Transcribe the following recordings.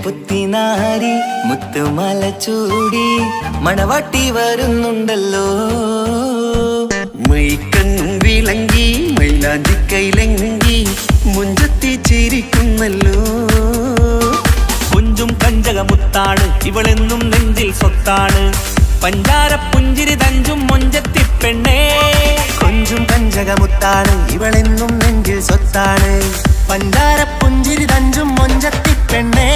പുത്തിനാരി മുത്തുമല ചൂടി മണവാട്ടി വരുന്നുണ്ടല്ലോ. മൈക്കണ്ണും വിളങ്ങി മൈലാഞ്ചി കൈലങ്കി മുഞ്ചത്തി ചിരിക്കുന്നല്ലോ. കുഞ്ചും കഞ്ചകമുത്താണ് ഇവളെന്നും നെഞ്ചിൽ സ്വത്താണ്. പഞ്ചാര പുഞ്ചിരി തഞ്ചും മൊഞ്ചത്തി പെണ്ണേ. കൊഞ്ചും കഞ്ചകമുത്താണ് ഇവളെന്നും നെഞ്ചിൽ സ്വത്താണ്. പഞ്ചാര പുഞ്ചിരി തഞ്ചും മൊഞ്ചത്തി പെണ്ണേ.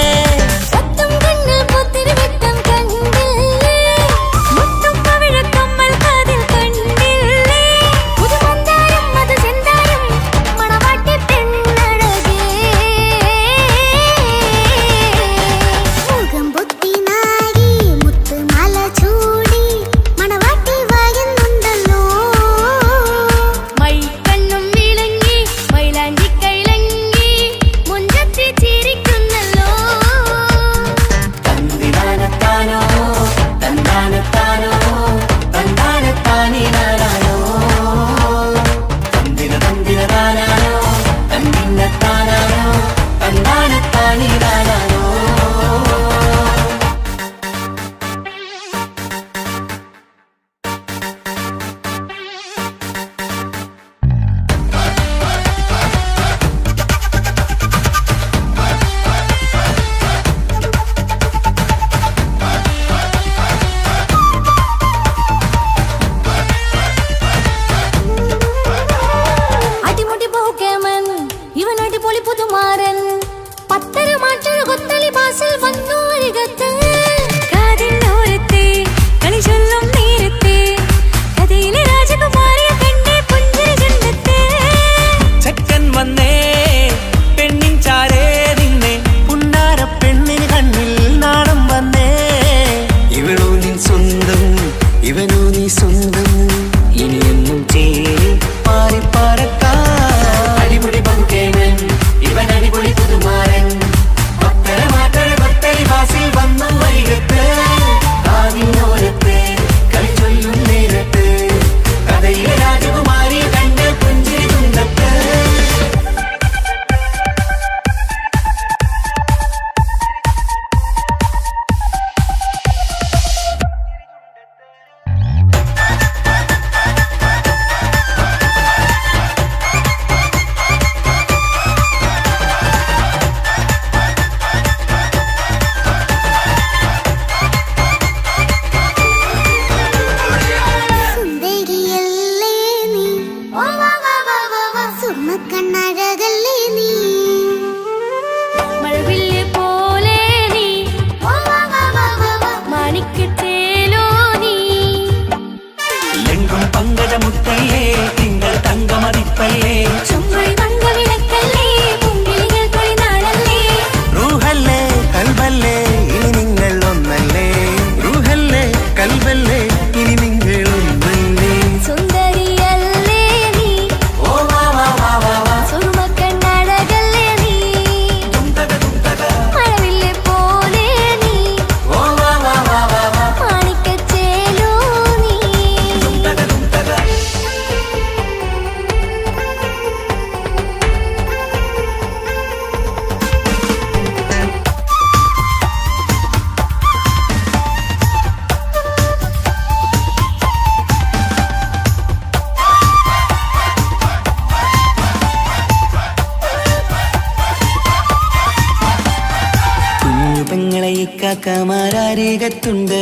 കാക്കമാരരികത്തുണ്ട്.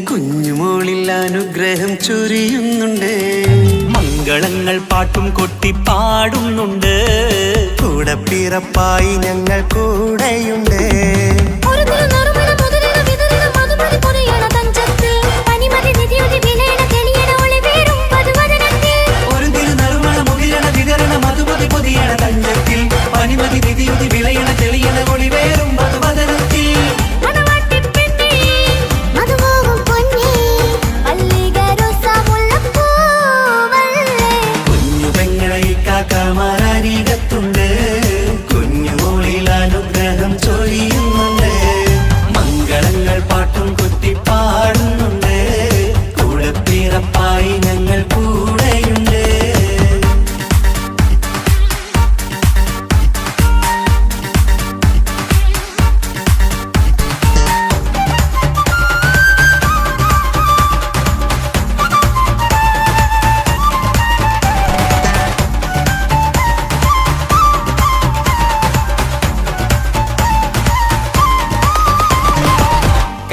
കുഞ്ഞുമോളിൽ അനുഗ്രഹം ചൊരിയുന്നുണ്ട്. മംഗളങ്ങൾ പാട്ടും കൊട്ടി പാടുന്നുണ്ട്. കൂടെ പിറപ്പായി ഞങ്ങൾ കൂടെയുണ്ട്. മധുമതി പൊതിയണ തഞ്ചത്തിൽ പനിമതി നിധിയുതി വിളയണ തെളിയണ ഒളിവേറും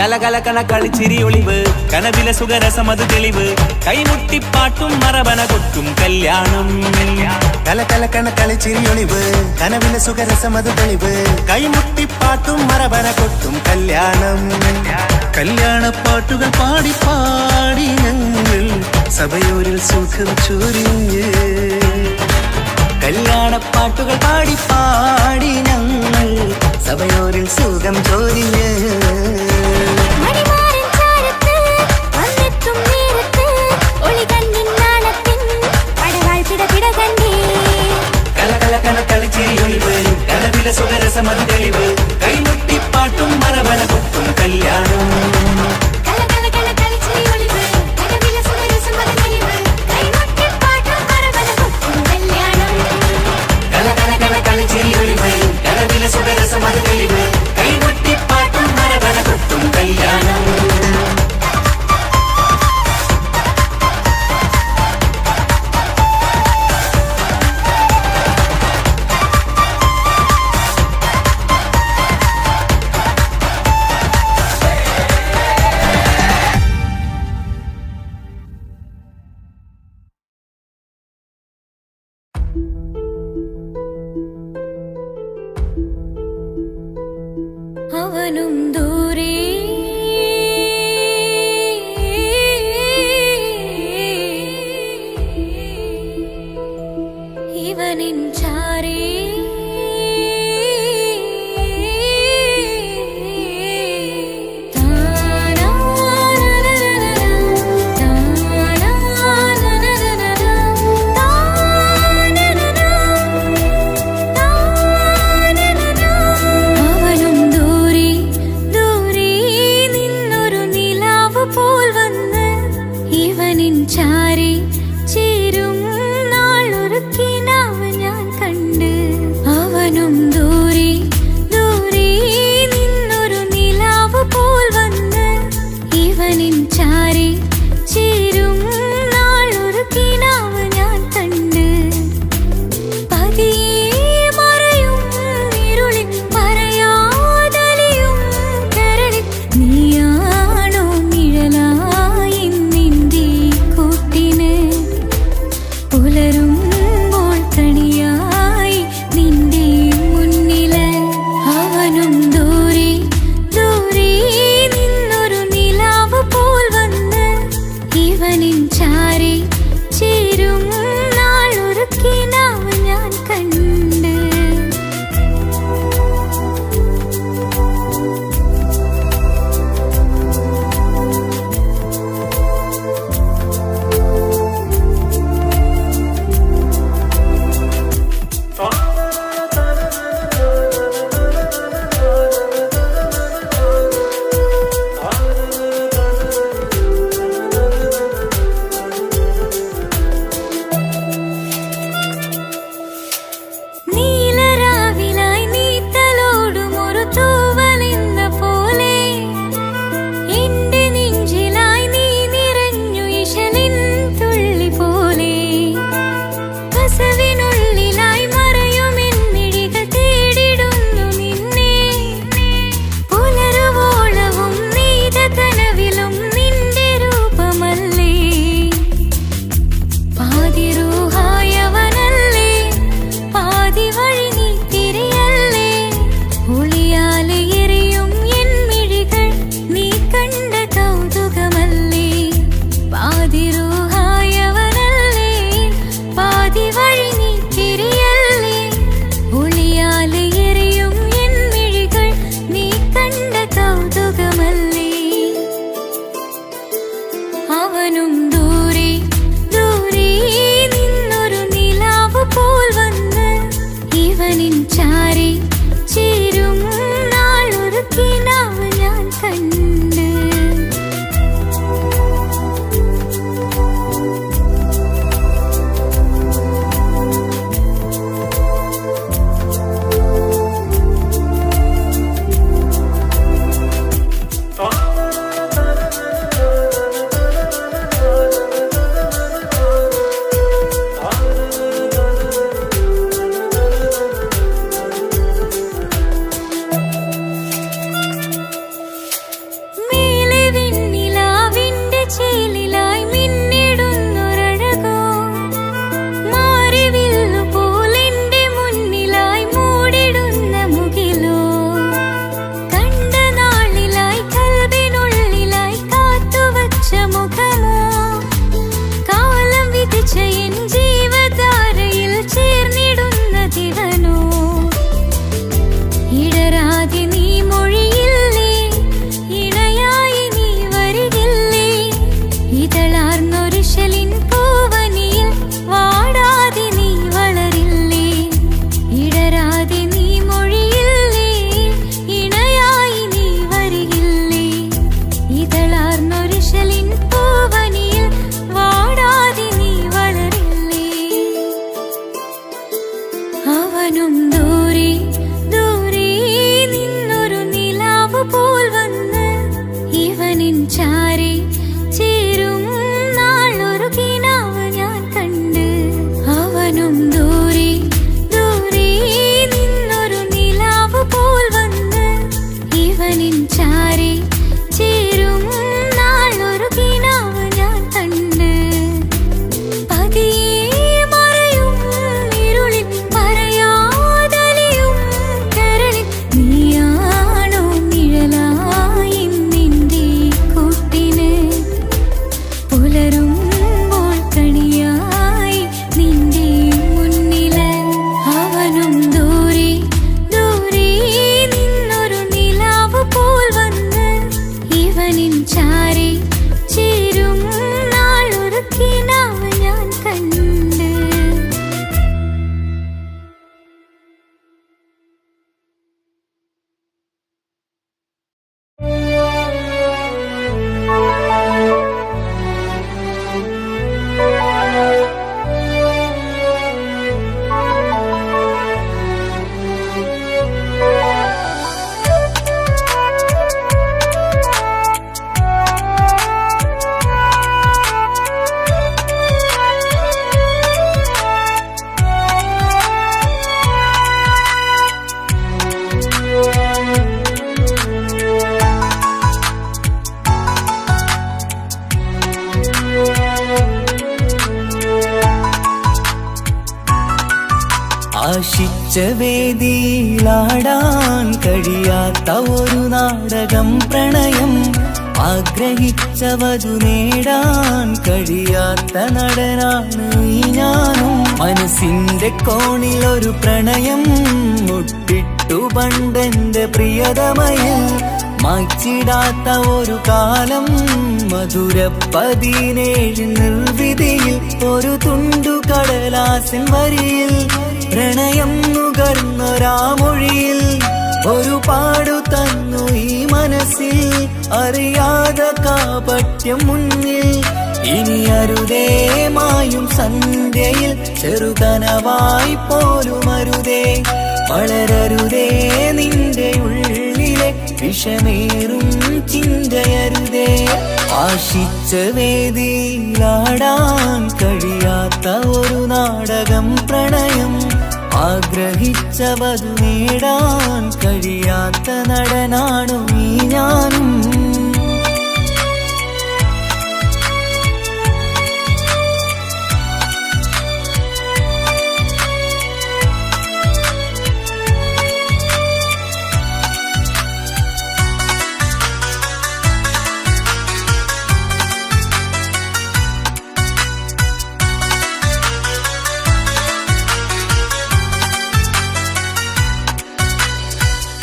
കലകലകണ കളിച്ചിരി ഒളിവ് കനവില സുഖരസമത് തെളിവ് കൈമുട്ടിപ്പാട്ടും മറവന കൊട്ടും കല്യാണം കലകലകണ കളിച്ചിരി ഒളിവ് കനവിലെ സുഖരസമത് തെളിവ് കൈമുട്ടിപ്പാട്ടും മറവന കൊട്ടും കല്യാണം കല്യാണപ്പാട്ടുകൾ പാടി പാടി ഞങ്ങൾ സഭയോരിൽ സുഖം ചൊരിഞ്ഞ് കല്യാണപ്പാട്ടുകൾ പാടി പാടി ഞങ്ങൾ സഭയോരിൽ സുഖം ചൊരിഞ്ഞ് സുഖരസമത് തെളിവ് കൈമുട്ടിപ്പാട്ടും മറവന കൊട്ടും കല്യാണം സുഖരസമത് തെളിവ് കൈമുട്ടിപ്പാട്ടും മറവന കൊട്ടും കല്യാണം അവനും ദൂരെ ഇവനിൻ ചാരേ ദൂരെ വേദിയിലാടാൻ കഴിയാത്ത ഒരു നാടകം പ്രണയം, ആഗ്രഹിച്ചവതു നേടാൻ കഴിയാത്ത നടനാണ് ഈ ഞാനും. മനസ്സിന്റെ കോണിൽ ഒരു പ്രണയം മുട്ടിട്ടു പണ്ടെന്റെ പ്രിയതമയിൽ, മായ്ച്ചിടാത്ത ഒരു കാലം മധുര 17 നിർവിധിയിൽ, ഒരു തുണ്ടു കടലാസിൻ വരിയിൽ പ്രണയം നുകർന്നൊരാമൊഴിയിൽ ഒരു പാടു തന്നു ഈ മനസ്സിൽ, അറിയാതെ കാപട്യം മുന്നിൽ. ഇനി അരുതേ മായും സന്ധ്യയിൽ ചെറുകനവായി പോലും അരുതേ, വളരരുതേ നിന്റെ ഉള്ളിലെ വിഷമേറും ചിന്തയരുതേ. ആശിച്ച വേദിയിലാടാൻ കഴിയാത്ത ഒരു നാടകം പ്രണയം, ആഗ്രഹിച്ചവതു നേടാൻ കഴിയാത്ത നടനാണു ഈ ഞാനും.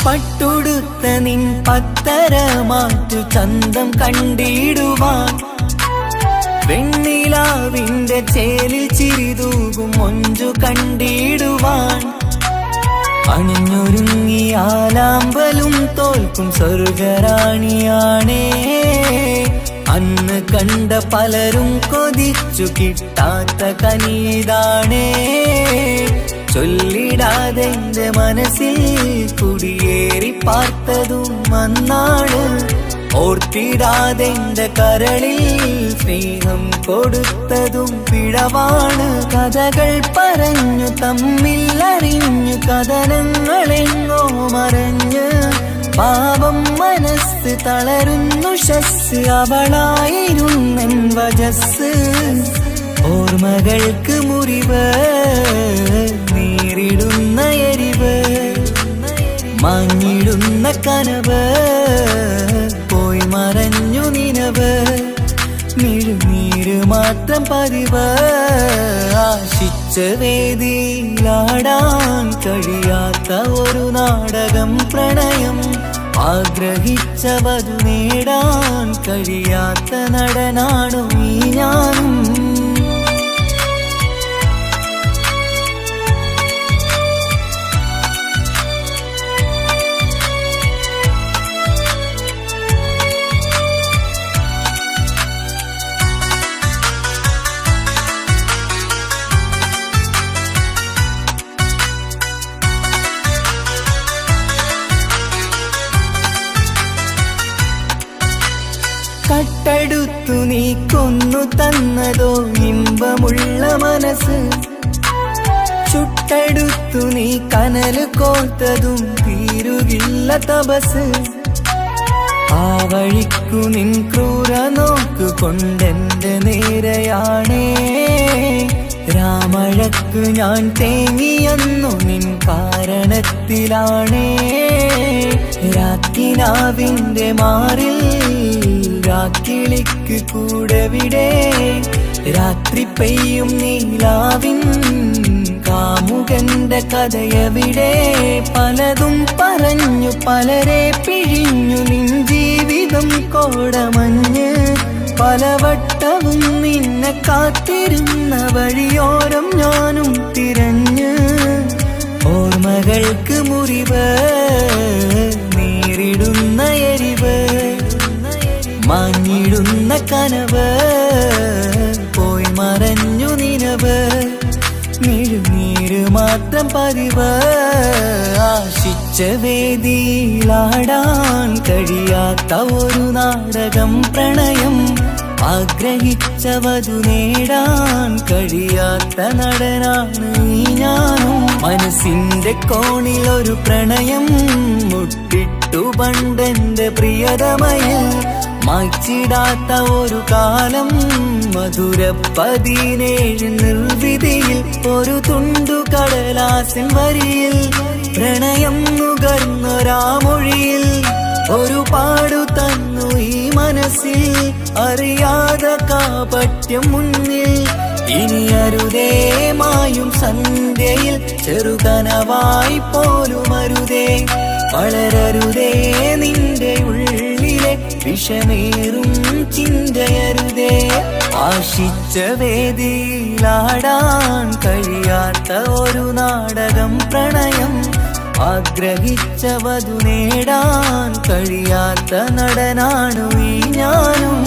പട്ടുടുത്ത നിൻ പത്തരമാറ്റു ചന്തം കണ്ടിടുവാൻ, വെണ്ണിലാവിന്റെ ചേലിൽ ചിരിതൂകും മൊഞ്ചു കണ്ടിടുവാൻ, അണിഞ്ഞൊരുങ്ങിയാലാമ്പലും തോൽക്കും സ്വർഗറാണിയാണേ. അന്ന് കണ്ട പലരും കൊതിച്ചു കിട്ടാത്ത കനിതാണേ, ചൊല്ലിടാതെ എന്റെ മനസ്സിൽ കുടിയേറി പാർത്തതും അന്നാണ്, ഓർത്തിടാതെ എന്റെ കരളിൽ സ്നേഹം കൊടുത്തതും പിഴവാണ്. കഥകൾ പറഞ്ഞു തമ്മിൽ അറിഞ്ഞു കഥനങ്ങളെങ്ങോ മറഞ്ഞ്, പാപം മനസ്സ് തളരുന്നു ഷസ്, അവളായിരുന്നെൻ വജസ്. ഓർമ്മകൾക്ക് മുറിവ് നേരിടുന്ന എരിവ്, മാഞ്ഞിടുന്ന കനവ് പോയി മറഞ്ഞു നിനവ്, മിഴുനീര് മാത്രം പതിവ്. ആശിച്ച വേദിയിലാടാൻ കഴിയാത്ത ഒരു നാടകം പ്രണയം, ആഗ്രഹിച്ചവതു നേടാൻ കഴിയാത്ത നടനാണു ഈ ഞാനും. കട്ടെടുത്തു നീ കൊന്നു തന്നതോ ഇമ്പമുള്ള മനസ്സ്, ചുട്ടെടുത്തു നീ കനല് കോർത്തതും തീരുകില്ല തപസ്. ആ വഴിക്കു നിൻ ക്രൂര നോക്കു കൊണ്ടെന്റെ നേരെയാണേ, രാമഴക്ക് ഞാൻ തേങ്ങിയെന്നു നിൻ കാരണത്തിലാണേ. രാക്കിനാവിന്റെ മാറിൽ രാക്കിളിക്ക് കൂടെവിടെ, രാത്രി പെയ്യും നീലാവിൻ കാമുകന്റെ കഥയവിടെ. പലതും പറഞ്ഞു പലരെ പിഴിഞ്ഞു നിൻ ജീവിതം കോടമഞ്ഞ്, പലവട്ടവും നിന്നെ കാത്തിരുന്ന വഴിയോരം ഞാനും തിരഞ്ഞ്. ഓർമ്മകൾക്ക് മുറിവ് നേരിടുന്ന എരിവ്, മാഞ്ഞിടുന്ന കനവ് പോയി മറഞ്ഞു നിനവ്, മിഴുനീര് മാത്രം പതിവ്. ആശിച്ച വേദിയിലാടാൻ കഴിയാത്ത ഒരു നാടകം പ്രണയം, ആഗ്രഹിച്ചവതു നേടാൻ കഴിയാത്ത നടനാണ് ഈ ഞാനും. മനസ്സിന്റെ കോണിൽ ഒരു പ്രണയം മുട്ടിട്ടു പണ്ടെന്റെ പ്രിയതമയിൽ, മായ്ച്ചിടാത്ത ഒരു കാലം മധുര 17 നിർവിധിയിൽ ഒരു തുണ്ടു കടലാസിൻ വരിയിൽ പ്രണയം നുകർന്നൊരാമൊഴിയിൽ ഒരു പാടു തന്നു ഈ മനസ്സിൽ അറിയാതെ കാപട്യം മുന്നിൽ ഇനി അരുതേ മായും സന്ധ്യയിൽ ചെറുകനവായി പോലും അരുതേ വളരരുതേ നിന്റെ ഉള്ളിലെ വിഷമേറും ചിന്തയരുതേ ആശിച്ച വേദിയിലാടാൻ കഴിയാത്ത ഒരു നാടകം പ്രണയം ആഗ്രഹിച്ച വധു നേടാൻ കഴിയാത്ത നടനാണു ഈ ഞാനും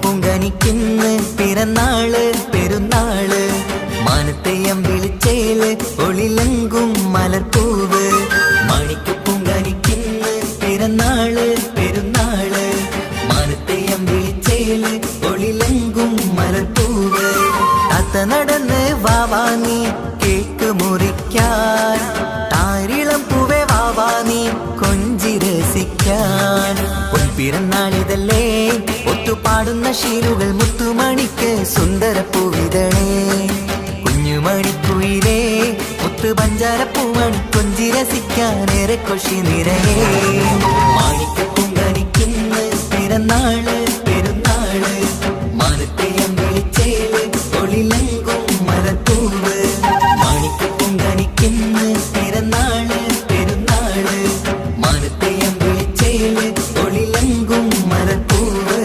പൊങ്കനിക്കിന്ന് പിറന്നാള് പെരുന്നാള് മാനത്തെയം വിളിച്ചേല് ഒളിലങ്കും മലർപ്പൂവ് മണിക്ക് പൊങ്കനിക്കിന്ന് പിറന്നാള് പെരുന്നാള് മാനത്തെയം വിളിച്ചേല് ഒളിലങ്കും മലർപ്പൂവ് അത്ത നടന്ന് വാവാ നീ കേക്ക് മുറിക്കാൻ താരിളം പൂവേ വാവാ നീ കൊഞ്ചി രസിക്കാൻ പിറന്നാളിതല്ലേ ഒത്തുപാടുന്ന ശീലുകൾ മുത്തുമണിക്ക് സുന്ദരപ്പൂവിതളേ കുഞ്ഞുമണിക്കുയിലേ മുത്തു പഞ്ചാരപ്പൂമണി കൊഞ്ചി രസിക്കാനേറെ കൊഷി നിറയേ മാണിക്ക് പൊങ്കനിക്കിന്ന് പിറന്നാള് പെരുന്നാള് മാനത്തെയം വിളിച്ചേല് ഒളിലങ്കും മലർപ്പൂവ് മാണിക്ക് പൊങ്കനിക്കിന്ന് പിറന്നാള് പെരുന്നാള് മാനത്തെയം വിളിച്ചേല് ഒളിലങ്കും മലർപ്പൂവ്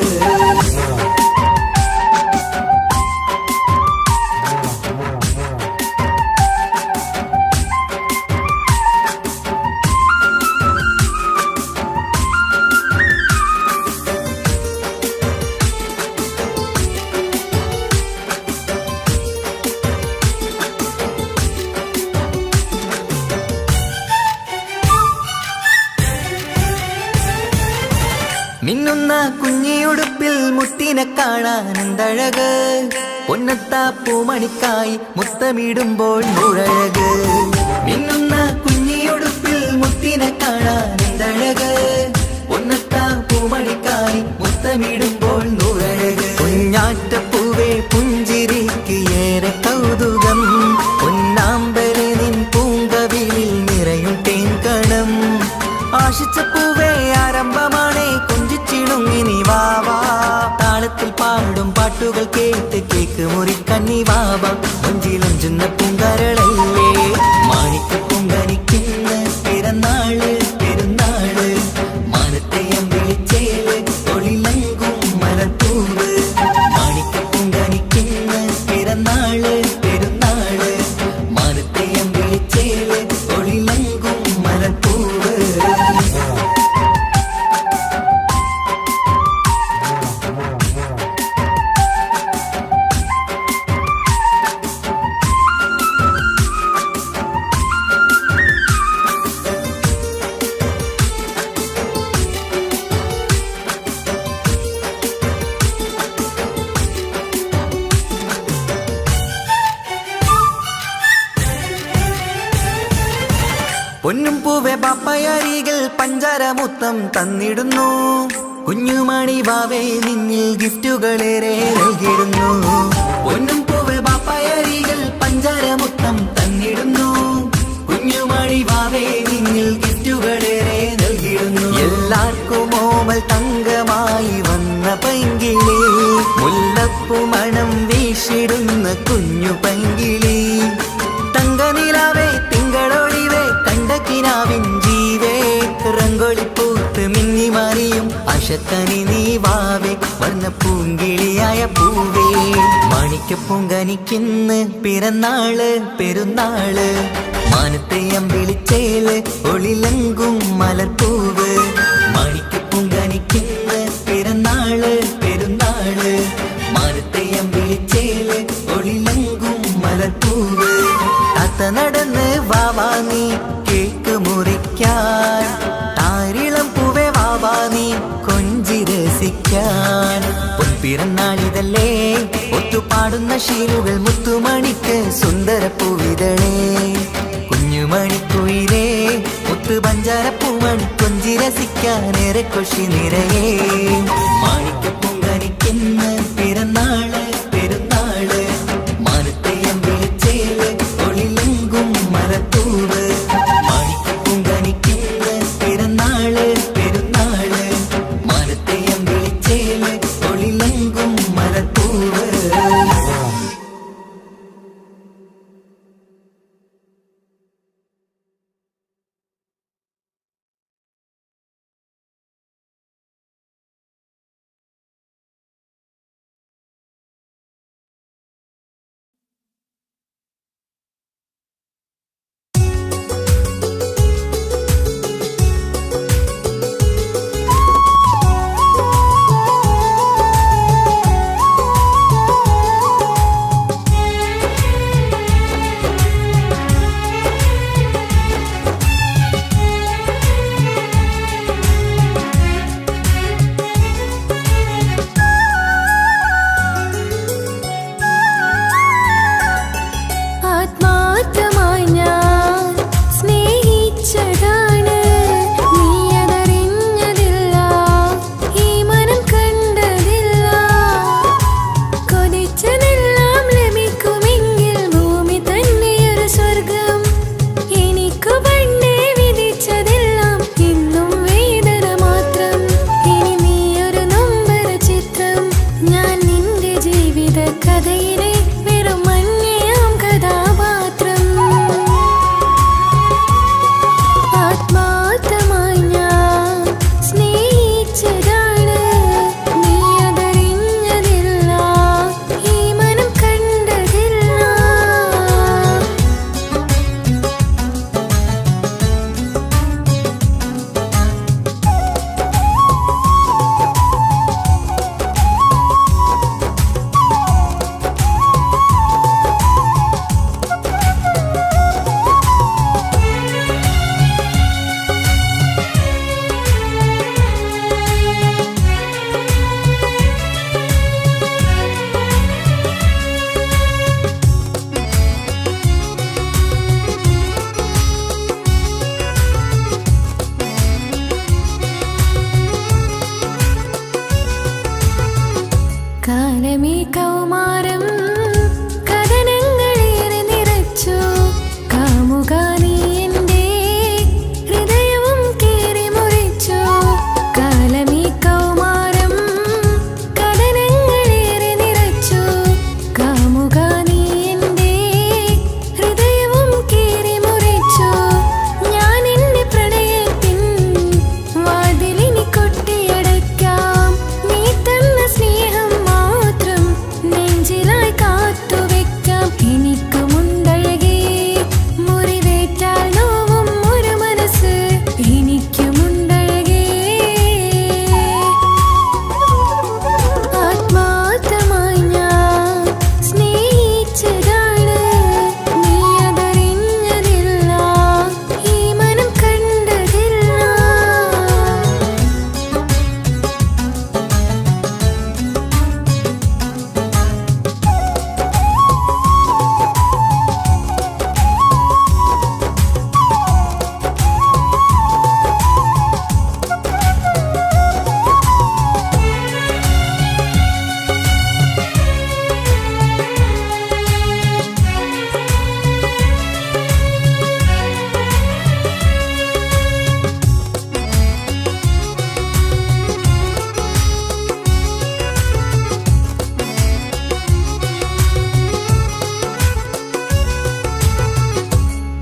മിന്നുന്ന കുഞ്ഞിയുടുപ്പിൽ മുത്തിനെ കാണാൻ എന്തഴക് പൊന്നത്താ പൂമണിക്കായി മുത്തമിടുമ്പോൾ നൂറഴക് മിന്നുന്ന കുഞ്ഞിയുടുപ്പിൽ മുത്തിനെ കാണാൻ എന്തഴക് പൊന്നത്താ പൂമണിക്കായി മുത്തമിടുമ്പോൾ നൂറഴക് കുഞ്ഞാറ്റപ്പൂവേ പുഞ്ചിരിക്ക് ഏറെ കൗതുകം പൊന്നാമ്പരെ നിൻ പൂങ്കവിളിൽ നിറയും തേൻകണം ആശിച്ച പൂവേ ആരംഭമാണേ കൊഞ്ചിച്ചിണുങ്ങിനി വാവാ താളത്തിൽ പാടും പാട്ടുകൾ കേട്ട് കേക്ക് മുറിക്കണ്ണി വാവാ കൊഞ്ചിലഞ്ചുന്ന പൂങ്കരളല്ലേ മാണിക്ക് പൊങ്കനിക്കിന്ന് പിറന്നാള് പെരുന്നാള് മാനത്തെയം വിളിച്ചേല് ഒളിലങ്കും മലർപ്പൂവ് മാണിക്ക് പൊങ്കനിക്കിന്ന് പിറന്നാള് പെരുന്നാള് മാനത്തെയം വിളിച്ചേല് ഒളിലങ്കും മലർപ്പൂവ് പൊന്നും പൂവെ പാപ്പയരികൾ പഞ്ചാരമുത്തം തന്നിടുന്നു കുഞ്ഞുമണി വാവേ നിന്നിൽ ഗിഫ്റ്റുകളേറെ നൽകിടുന്നു പൊന്നും പൂവെ പാപ്പയരികൾ പഞ്ചാരമുത്തം തന്നിടുന്നു കുഞ്ഞുമണി വാവേ നിന്നിൽ ഗിഫ്റ്റുകളേറെ നൽകിടുന്നു എല്ലാവർക്കും ഓമൽ തങ്കമായി വന്ന പൈങ്കിളി മുല്ലപ്പൂ മണം വീശിടുന്ന കുഞ്ഞു പൈങ്കിളി തങ്കനിലാവേ തിങ്കളൊളിവേ കണ്ടക്കിനാവിൻ ജീവേ റംഗോളിപ്പൂത്ത് മിന്നി മാറിയും അശക്കനി നീ വാവേ വർണ്ണ പൂങ്കിളിയായ പൂവേ മണി മാണിക്കപ്പൂങ്കനിക്കിന്ന് പിറന്നാള് പെരുന്നാള് മാനത്തെ അമ്പിളിച്ചേല് ഒളിലങ്കും മലർപ്പൂവ് മാണിക്കപ്പൂങ്കനിക്കിന്ന് പിറന്നാള് പെരുന്നാള് മാനത്തെ അമ്പിളിച്ചേല് ഒളിലങ്കും മലർപ്പൂവ് താത്ത നടന്ന് വാവാ നീ കേക്ക് മുറിക്കാൻ താരിളം പൂവേ വാവാ നീ കൊഞ്ചി രസിക്കാൻ പിറന്നാളിതല്ലേ ഒത്തുപാടുന്ന ശീലുകൾ മുത്തുമണിക്ക് സുന്ദര പൂവിതളേ കുഞ്ഞുമണിക്കുയിലേ മുത്തു പഞ്ചാരപ്പൂമണി കൊഞ്ചി രസിക്കാനേറെ കൊഷി നിറയേ മാണിക്കപ്പൂങ്കനിക്കിന്ന് പിറന്നാള് പെരുന്നാള് മാനത്തെ അമ്പിളിച്ചേല് ഒളിലങ്കും മലർപ്പൂവ് മാണിക്കപ്പൂങ്കനിക്കിന്ന് പിറന്നാള് പെരുന്നാള് മാനത്തെ അമ്പിളിച്ചേല് ഒളിലങ്കും മലർപ്പൂവ്. കാലമേ കൗമാരം കഥനങ്ങളേറെ നിറച്ചു കാമുക നീ എൻ്റെ ഹൃദയവും കീറി മുറിച്ചു കാലമേ കൗമാരം കഥനങ്ങളേറെ നിറച്ചു കാമുക നീ എൻ്റെ ഹൃദയവും കീറി മുറിച്ചു ഞാൻ എൻ്റെ പ്രണയത്തിൻ വാതിലിനി കൊട്ടിയടയ്ക്കാം നീ തന്ന സ്നേഹം മാത്രം നെഞ്ചിലായി കാത്തുവെക്കാം എനിക്കുമുണ്ടഴകേ മുറിവേറ്റാൽ നോവും ഒരു മനസ്സ് എനിക്കുമുണ്ടഴകേ ആത്മാർത്ഥമായി ഞാൻ സ്നേഹിച്ചതാണ് നീ അതറിഞ്ഞതില്ല ഈ മനം കണ്ടതില്ല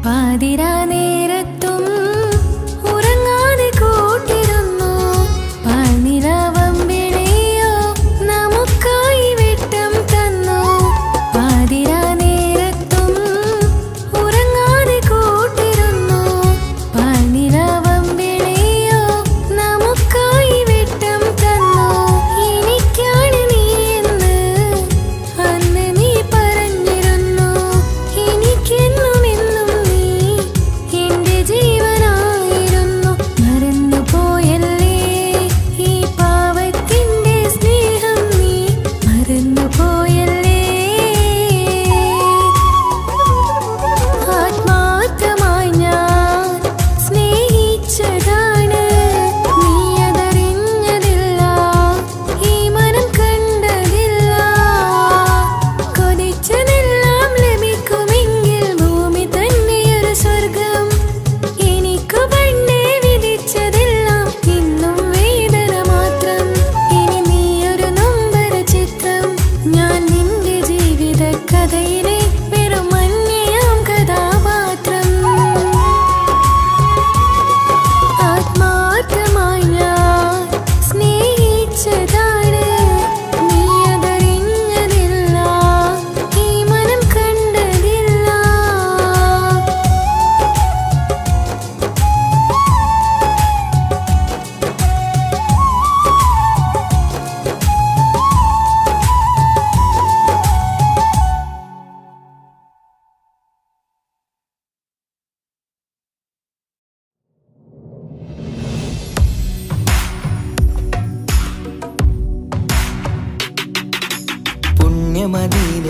പാതിരാ നേരത്തും ഉറങ്ങാതെ കൂട്ടിരുന്നു പാൽനിലാവമ്പിളിയോ നമുക്കായി വെട്ടം തന്നു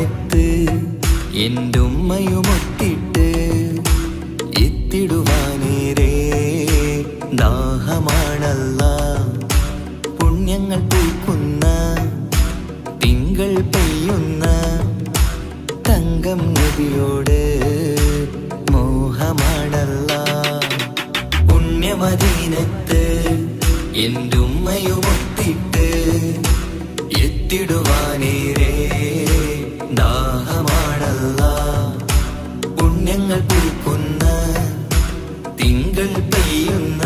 മദീനത്ത് എൻ്റെ ഉമ്മയുമൊത്തിട്ട് എത്തിടുവാനേരേ ദാഹമാണല്ല. പുണ്യങ്ങൾ പൂക്കുന്ന തിങ്കൾ പെയ്യുന്ന തങ്കം നബിയോട് മോഹമാണല്ല. പുണ്യമദീനത്ത് എൻ്റെ ഉമ്മയുമൊത്തിട്ട് എത്തിടുവാനേരേ ദാഹമാണല്ല. പുണ്യങ്ങൾ പൂക്കുന്ന തിങ്കൾ പെയ്യുന്ന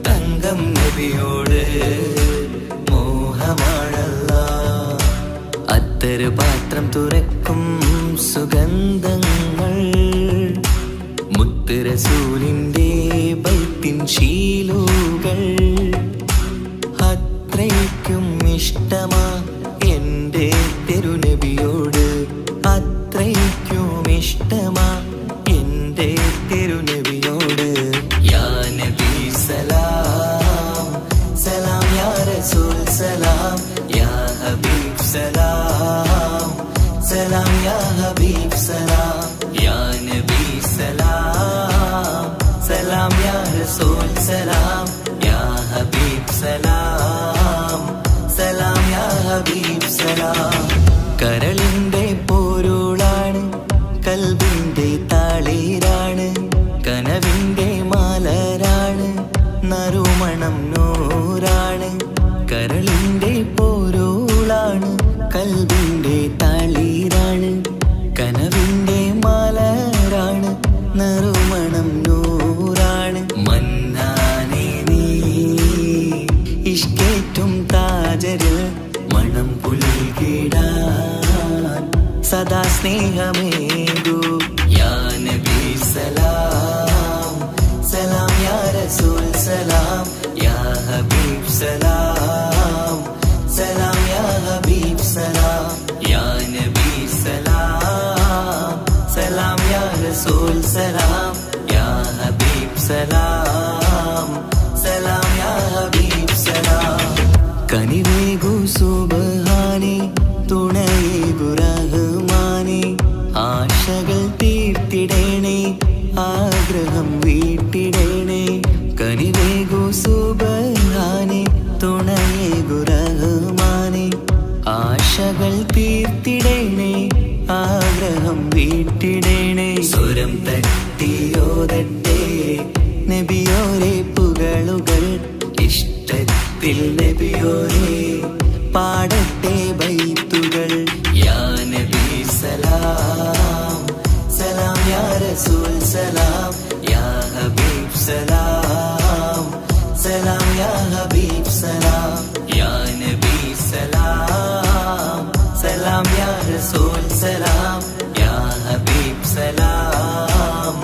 തങ്കം നബിയോട് മോഹമാണല്ല. അത്തറ് പാത്രം തുറക്കും സുഗന്ധങ്ങൾ മുത്ത് റസൂലിൻ്റെ ബൈത്തിൻ ശീലുകൾ. അത്രയ്ക്കും ഇഷ്ടമാ എൻ്റെ തിരുനബിയോട്, അത്രയ്ക്കും ഇഷ്ടമാ എൻ്റെ തിരുനബിയോട്. യാ നബി സലാം സലാം, യാ റസൂൽ സലാം, യാ ഹബീബ് സലാം സലാം, യാ ഹബീബ് സലാം. യാ നബി സലാം സലാം, യാ റസൂൽ സലാം, യാ ഹബീബ് സലാം സലാം, യാ ഹബീബ് സലാം. കരളിൻ്റെ പോരുളാണ്, കൽബിൻ്റെ താളീരാണ്, കനവിൻ്റെ മാലരാണ്, നറുമണം നൂറാണ്. കരളിൻ്റെ പോരുളാണ്, കൽബിൻ്റെ താളീരാണ്, കനവിൻ്റെ മാലരാണ്, നറുമണം നൂറാണ്. മന്നാനേ നീ ഇഷ്കേറ്റും താജരിൽ മണം പുൽകിടാൻ സദാ സ്നേഹമേകൂ. യാ നബി സലാം സലാം, യാ റസൂൽ സലാം, യാ ഹബീബ് സലാം സലാം, യാ ഹബീബ് സലാം. യാ നബി സലാം സലാം, യാ റസൂൽ സലാം, യാ ഹബീബ് സലാം സലാം, യാ ഹബീബ് സലാം. കനിവേകു സുബ്ഹാനേ, തുണയേകു റഹ്മാനേ, ആശകൾ തീർത്തിടേണേ, ആഗ്രഹം വീട്ടിടേണേ. കനിവേകു സുബ്ഹാനേ, തുണയേകു റഹ്മാനേ, ആശകൾ തീർത്തിടേണേ, ആഗ്രഹം വീട്ടിടേണേ. സ്വരം തട്ടിയോതട്ടെ നബിയോരെ പുകളുകൾ, ഇഷ്ടത്തിൽ നബിയോരെ പാടട്ടെ ബൈത്തുകൾ. യാ നബി സലാം സലാം, യാ റസൂൽ സലാം, യാ ഹബീബ് സലാം സലാം, യാ ഹബീബ് സലാം. യാ നബി സലാം സലാം, യാ റസൂൽ സലാം, യാ ഹബീബ് സലാം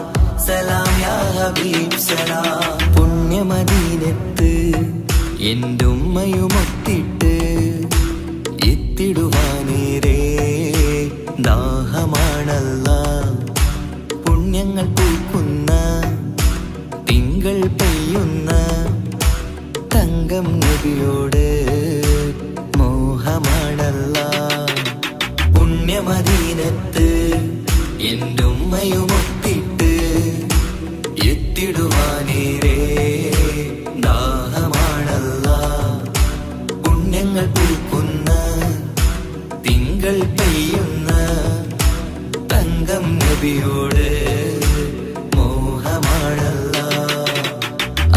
സലാം, യാ ഹബീബ് സലാം. പുണ്യമദീനത്ത് എൻ്റെ ഉമ്മയുമൊത്തിട്ട് എത്തിടുവാനേരേ ദാഹമാണല്ല. പുണ്യങ്ങൾ പൂക്കുന്ന തിങ്കൾ പെയ്യുന്ന തങ്കം നബിയോട് മോഹമാണല്ല. പുണ്യമദീനത്ത് എൻ്റെ ഉമ്മയുമൊത്തിട്ട് എത്തിടുവാനേരേ ദാഹമാണല്ല. പുണ്യങ്ങൾ പൂക്കുന്ന തിങ്കൾ പെയ്യുന്ന തങ്കം നബിയോട് മോഹമാണല്ല.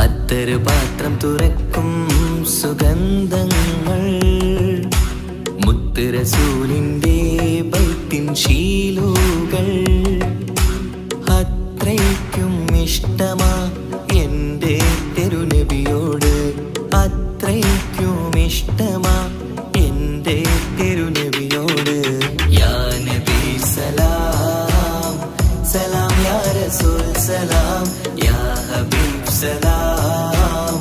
അത്തറ് പാത്രം തുറക്കും സുഗന്ധങ്ങൾ മുത്ത് റസൂലിൻ്റെ ബൈത്തിൻ ശീലുകൾ. അത്രയ്ക്കും ഇഷ്ടമാ എൻ്റെ തിരുനബിയോട്, അത്രയ്ക്കും ഇഷ്ടമാ എൻ്റെ തിരുനബിയോട്. യാ നബി സലാം സലാം, യാ റസൂൽ സലാം, യാ ഹബീബ് സലാം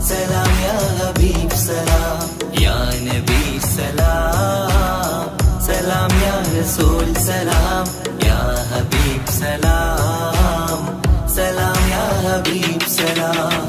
സലാം, യാ ഹബീബ് സലാം. യാ നബി സലാം സലാം, യാ റസൂൽ സലാം, യാ ഹബീബ് സലാം സലാം, യാ ഹബീബ് സലാം.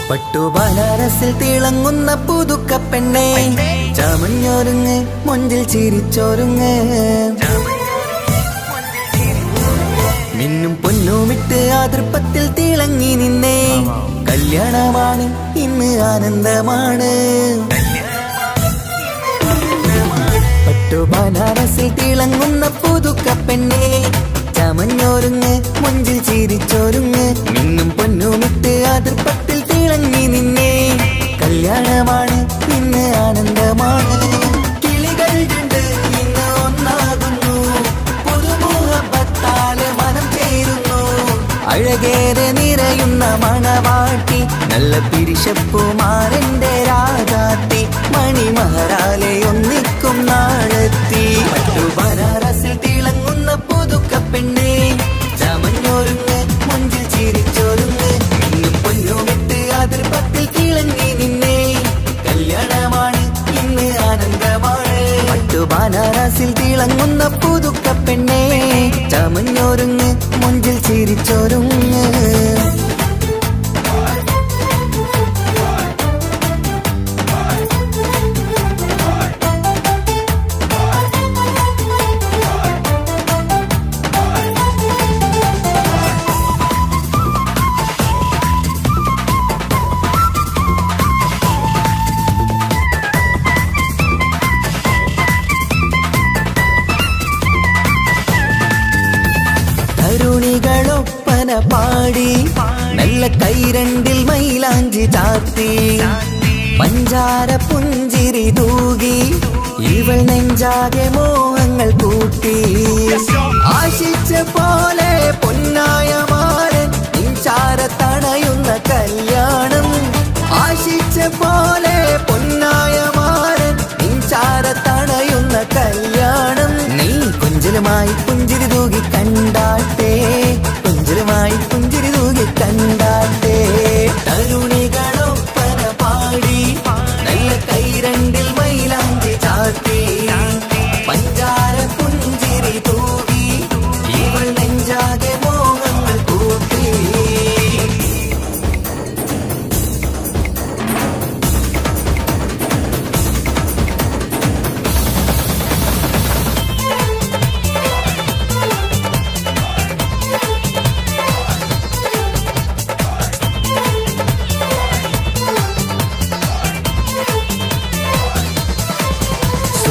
പട്ടുബനാരസിൽ തിളങ്ങുന്ന പുതുക്ക പെണ്ണേ ചമഞ്ഞൊരുങ്ങ് മൊഞ്ചിൽ ചിരിച്ചൊരുങ്ങ് മിന്നും പൊന്നുമിട്ട് ആതൃപ്പത്തിൽ തിളങ്ങി നിന്നേ കല്യാണമാണ് ഇന്ന് ആനന്ദമാണ് പട്ടുബനാരസിൽ തിളങ്ങുന്ന പുതുക്ക പെണ്ണേ ചമഞ്ഞൊരുങ്ങ് മൊഞ്ചിൽ ചിരിച്ചൊരുങ്ങ് മിന്നും പൊന്നുമിട്ട് ആതൃപ്പത്തിൽ തിളങ്ങി നിന്നേ കല്യാണമാണ് ഇന്ന് ആനന്ദമാണ് കിളികൾ രണ്ട് ഇന്ന് ഒന്നാകുന്നു പുതുമുഹബത്താല് മനം ചേരുന്നു അഴകേറെ നിറയുന്ന മണവാട്ടി നല്ല പിരിശപ്പുമാരന്റെ രാജാത്തി മണിമഹറാലെ ഒന്നിക്കും നാളെത്തി പട്ടുബനാരസിൽ തിളങ്ങുന്ന പുതുക്ക പെണ്ണേ ചമഞ്ഞൊരുങ്ങ് മൊഞ്ചിൽ ചിരിച്ചൊരുങ്ങ് മിന്നും പൊന്നുമിട്ട് അതിർപ്പത്തിൽ തിളങ്ങി നിന്നേ കല്യാണമാണ് ഇന്ന് ആനന്ദമാണ് പട്ടുബനാരസിൽ തിളങ്ങുന്ന പുതുക്ക പെണ്ണേ ചമഞ്ഞൊരുങ്ങ് മൊഞ്ചിൽ ചിരിച്ചൊരുങ്ങ് തരുണികളൊപ്പന പാടി നല്ല കൈരണ്ടിൽ മൈലാഞ്ചി ചാർത്തി പഞ്ചാര പുഞ്ചിരി തൂകി ഇവൾ നെഞ്ചാകെ മോഹങ്ങൾ കൂട്ടി ആശിച്ച പോലെ പൊന്നായ മാരൻ നിഞ്ചാര തണയുന്ന കല്യാണം ആശിച്ച പോലെ പൊന്നായ മാരൻ നിഞ്ചാര തണയുന്ന കല്യാണം നീ കൊഞ്ചലുമായി പുഞ്ചിരി തൂകി കണ്ടാട്ടെ കൊഞ്ചലുമായി പുഞ്ചിരി തൂകി കണ്ടാട്ടെ തരുണികളൊപ്പന പാടി നല്ല കൈരണ്ടിൽ മൈലാഞ്ചി ചാർത്തി പഞ്ചാര പുഞ്ചിരി തൂകി ഇവൾ നെഞ്ചാകെ മോഹങ്ങൾ കൂട്ടി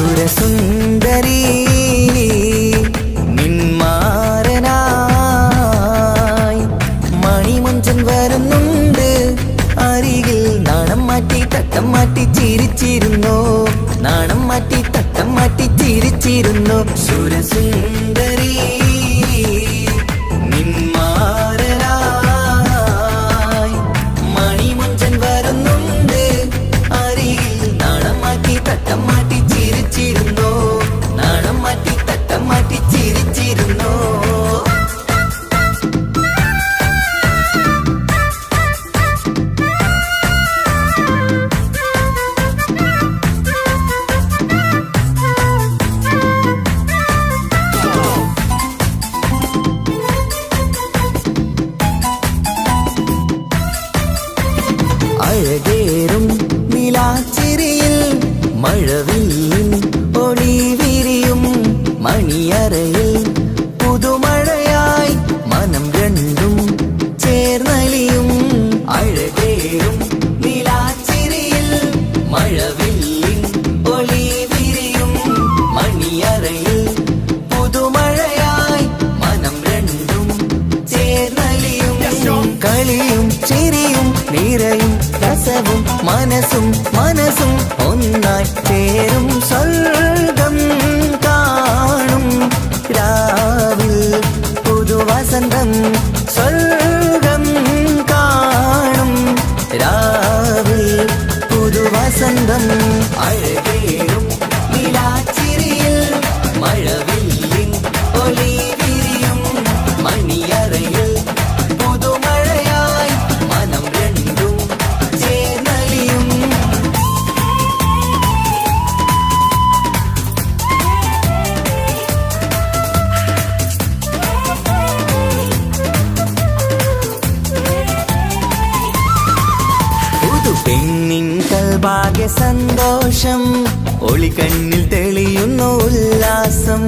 സുരസുന്ദരി നിന്മാരനായി മണിമഞ്ചൻ വരുന്നുണ്ട് അരികിൽ നാണം മാറ്റി തട്ടം മാറ്റി ചിരിച്ചിരുന്നു നാണം മാറ്റി തട്ടം മാറ്റി ചിരിച്ചിരുന്നു സുരസുന്ദരി നിന്മാരനായി മണിമഞ്ചൻ വരുന്നുണ്ട് അരികിൽ നാണം മാറ്റി തട്ടം മാറ്റി ചിരിച്ചിരുന്നു നാണം മാറ്റി തട്ടം മാറ്റി ചിരിച്ചിരുന്നു അഴകേറും നിലാച്ചിരിയിൽ മഴവില്ലിൻ ഒളി വിരിയും മണിയറയിൽ പുതുമഴയായി മനം രണ്ടും ചേർന്നലിയും അഴകേറും നിലാച്ചിരിയിൽ മഴവില്ലിൻ ഒളി വിരിയും മണിയറയിൽ പുതുമഴയായി മനം രണ്ടും ചേർന്നലിയും കളിയും ചിരിയും നിറയും രസവും മനസ്സും മനസ്സും ഒന്നായി ചേരും സ്വർഗം കാണും രാവിൽ പുതുവസന്തം സ്വർഗം കാണും രാവിൽ പുതുവസന്തം അഴകേറും നിലാച്ചിരിയിൽ മഴവില്ലിൽ സന്തോഷം ഒളിക്കണ്ണിൽ തെളിയുന്നു ഉല്ലാസം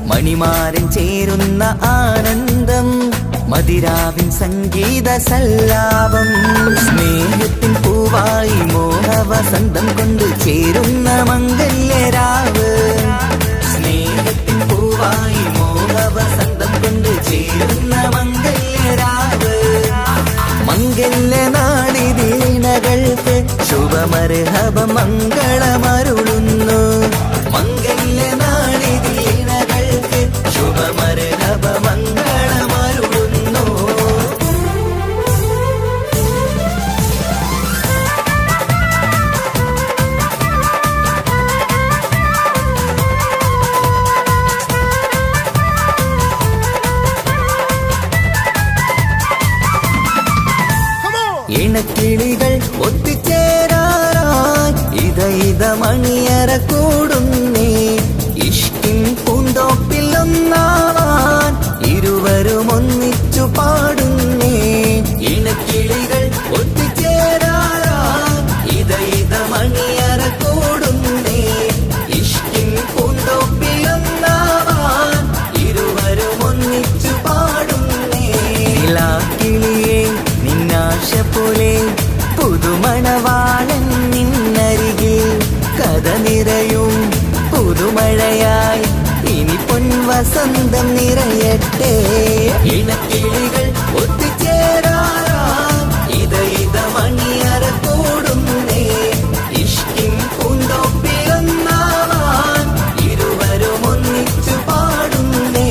മണിമാരൻ ചേരുന്ന ആനന്ദം മതിരാവിൻ സംഗീത സല്ലാപം സ്നേഹത്തിൻ പൂവായി മോഹവസന്തം കൊണ്ട് ചേരുന്ന മംഗല്യരാവ് സ്നേഹത്തിൻ പൂവായി മോഹവസന്തം കൊണ്ട് ചേരുന്ന മംഗല്യരാവ് മംഗല്യ നാടിദീണകൾക്ക് ശുഭമർഹബ മംഗളമരുളുന്നു മംഗല്യ നാടിദീണകൾക്ക് ശുഭമർഹബ മംഗളമരുളുന്നു ഇണക്കിളികൾ ഒത്തുചേരാറായി ഇത മണിയറ കൂടുന്നേ ഇഷ്കിൻ പൂന്തോപ്പിൽ ഒന്നാവാൻ ഇരുവരും ഒന്നിച്ചു പാടുന്നേ ഇണക്കിളികൾ ഒത്തുചേരാറായി ഇത മണിയറ കൂടുന്നേ ഇഷ്കിൻ പൂന്തോപ്പിൽ ഒന്നാവാൻ ഇരുവരും ഒന്നിച്ചു പാടുന്നേ കിളിയേ നിന്നാശ പോലെ പുതുമണവാളൻ നിന്നരികിൽ കഥ നിറയും പുതുമഴയായി ഇനി പൊൻവസന്തം നിറയട്ടെ ഇണക്കിളികൾ ഒത്തുചേരാറാം ഇത മണിയറ കൂടുന്നേ ഇഷ്കിൻ പൂന്തോപ്പിലൊന്നാവാൻ ഇരുവരും ഒന്നിച്ചു പാടുന്നേ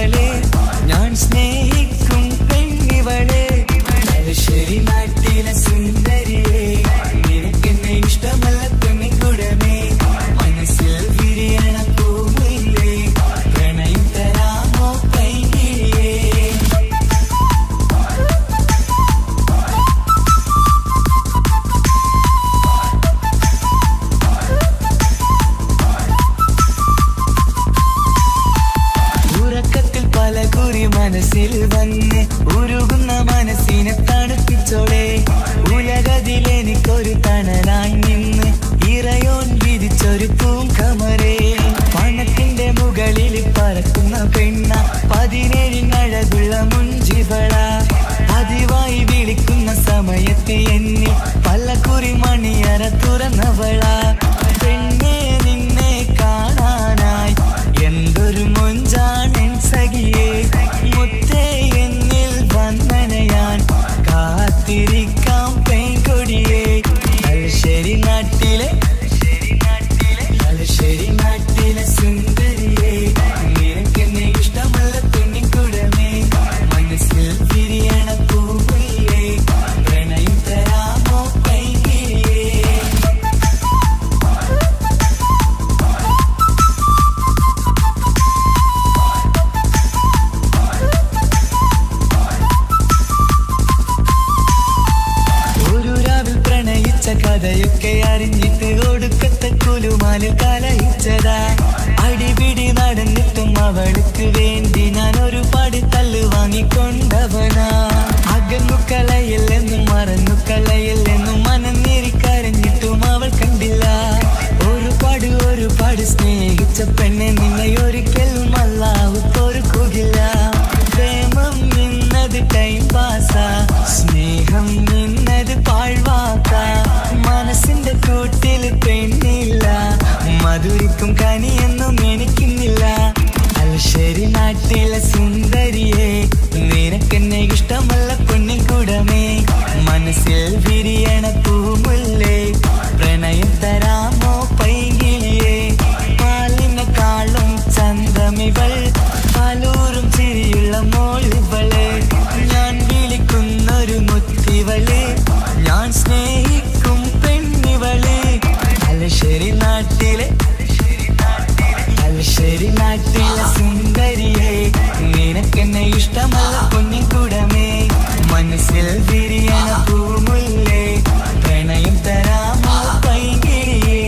പെണ്ണിവളെ ഞാൻ സ്നേഹിക്കും പെണ്ണിവളെ തലശ്ശേരി നാട്ടിലെ സുന്ദരിയെ നിനക്കെന്നെ ഇഷ്ടമല്ല പെണ്ണിക്കുടമേ മനസ്സിൽ വിരിയണ പൂവില്ലേ പ്രണയം തരാമോ പൈകിളിയേ ഉറക്കത്തിൽ പല കുറി മനസ്സിൽ വന്ന് ഉരുകുന്ന മനസ്സിനെ തണുപ്പിച്ചോളെ ഉലകതിലെനിക്കൊരു തണലായി നിന്ന് ഇറയോൻ വിരിച്ചൊരു പൂങ്കമരേ പണത്തിന്റെ മുകളിൽ പറക്കുന്ന പെണ്ണ 17 അഴകുള്ള മുഞ്ചിവള പതിവായി വിളിക്കുന്ന സമയത്ത് എന്നിൽ പല കുറി മണിയറ തുറന്നവള പെണ്ണെ നിന്നെ കാണാനായി എന്തൊരു മൊഞ്ചാണെൻ സഖിയേ മുത്തേ എന്നിൽ വന്ദനയാൻ കാത്തിരിക്കാം പെൺകൊടിയേ തലശ്ശേരി നാട്ടിലെ സുന്ദരിയേ നിനക്കെന്നെ ഇഷ്ടമല്ല പെണ്ണിക്കുടമേ മനസ്സിൽ വിരിയണ പൂവില്ലേ പ്രണയം തരാമോ പൈകിളിയേ ഒരു രാവിൽ പ്രണയിച്ച കഥയൊക്കെ അറിഞ്ഞിട്ട് ഒടുക്കത്തെ കുലുമാലിൽ കലഹിച്ചതാ അടിപിടി നടന്നിട്ടും അവൾക്ക് വേണ്ടി ഞാൻ ഒരുപാട് തല്ല് വാങ്ങിക്കൊണ്ടവനാ അകന്നു കളയില്ലെന്നും മറന്നു കളയില്ലെന്നും മനന്നിരിക്കരഞ്ഞിട്ടും അവൾ കണ്ടില്ല ഒരുപാട് സ്നേഹിച്ച പെണ്ണെ നിന്നെ ഒരിക്കലും അല്ലാഹു പൊറുക്കുകയില്ല പ്രേമം നിന്നത് ടൈം പാസാ സ്നേഹം നിന്നത് പാഴ്വാക്ക മനസ്സിന്റെ കൂട്ടിൽ പെണ്ണില്ല മധുരിക്കും കനിയൊന്നും എനിക്കുന്നില്ല തലശ്ശേരി നാട്ടിലെ സുന്ദരിയെ നിനക്കെന്നെ ഇഷ്ടമല്ല പെണ്ണിക്കുടമേ മനസ്സിൽ വിരിയണ പൂമുല്ലേ പ്രണയം തരാമോ പൈകിളിയേ പാലിനെക്കാളും ചന്തമിവൾ പാലൂറും ചിരിയുള്ള മോളിവളെ ഞാൻ വിളിക്കുന്നൊരു മുത്തിവളെ ഞാൻ സ്നേഹിക്കും പെണ്ണിവളെ തലശ്ശേരി നാട്ടിലെ സുന്ദരിയെ നിനക്കെന്നെ ഇഷ്ടമല്ല പൊന്നിക്കുടമേ മനസ്സിൽ വിരിയണ പൂമുല്ലേ പ്രണയം തരാമോ പൈകിളിയേ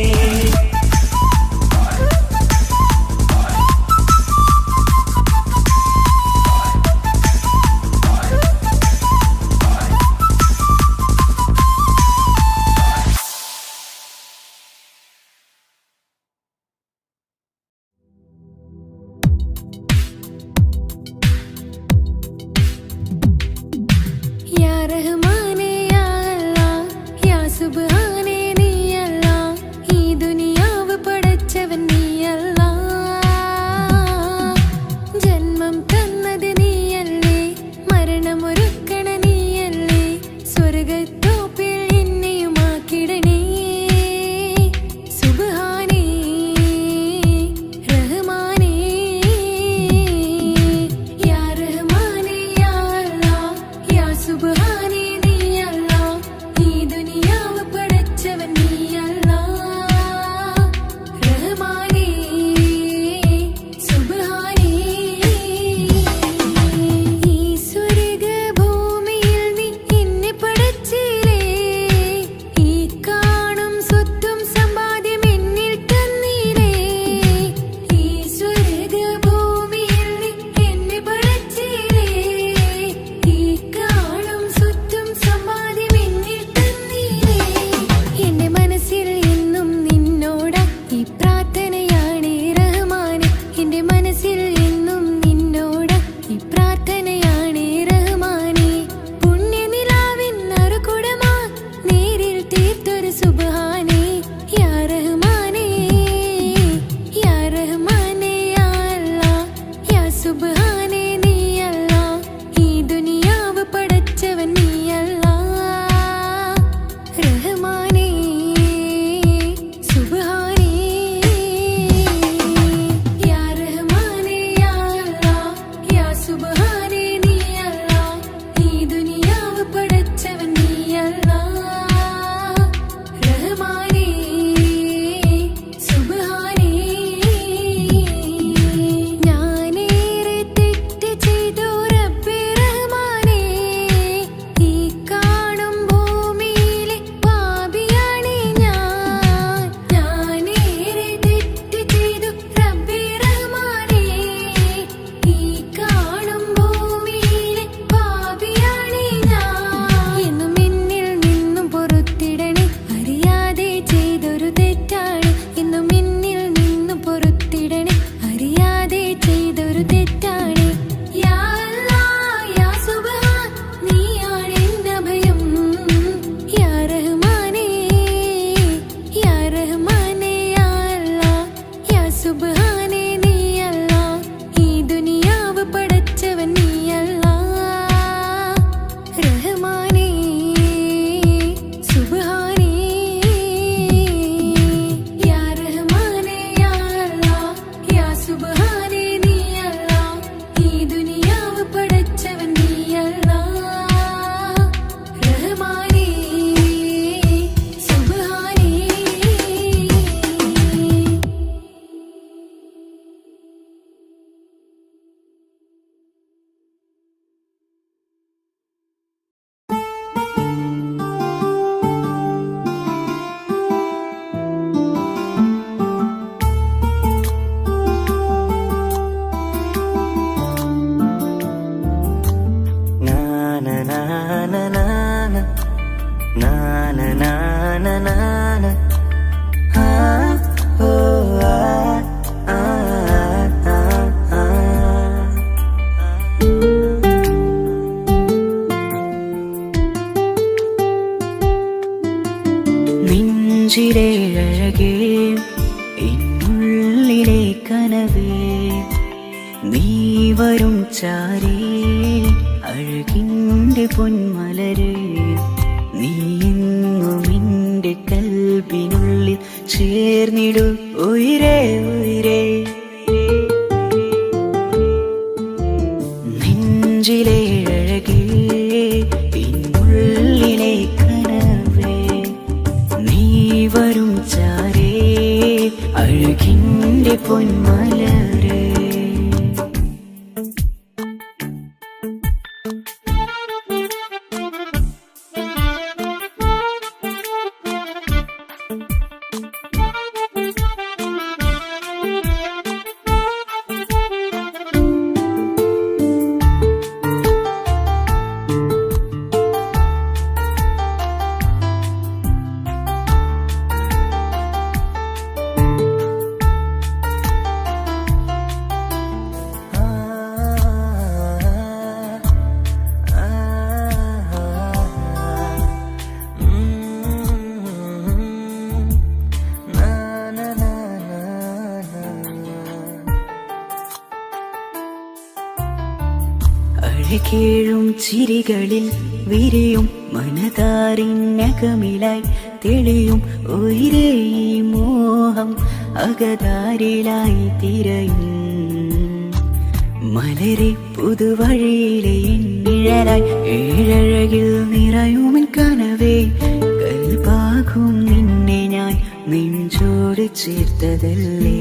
നെഞ്ചിലെ അഴകേ എന്നുള്ളിലെ കനവേ നീ വരും ചാരേ അഴകിൻ്റെ പൊന്മലരേ നീ എന്നും എൻ്റെ കൽബിനുള്ളിൽ ചേർന്നിടു ഉയിരേ ഉയിരേ നെഞ്ചിലെ അഴകേ എന്നുള്ളിലെ കനവേ നീ വരും ചാരേ അഴകിൻ്റെ പൊന്മലരേ അഴകേഴും ചിരികളിൽ വിരിയും മനതാരിനകമിലായി തെളിയും ഉയിരേ ഈ മോഹം അകതാരിലായി തിരയും മലരെ പുതുവഴിയിലെ നിഴലായി ഏഴഴകിൽ നിറയുമിൻ കനവേ കൽപാകും നിന്നെ ഞാൻ നെഞ്ചോട് ചേർത്തതല്ലേ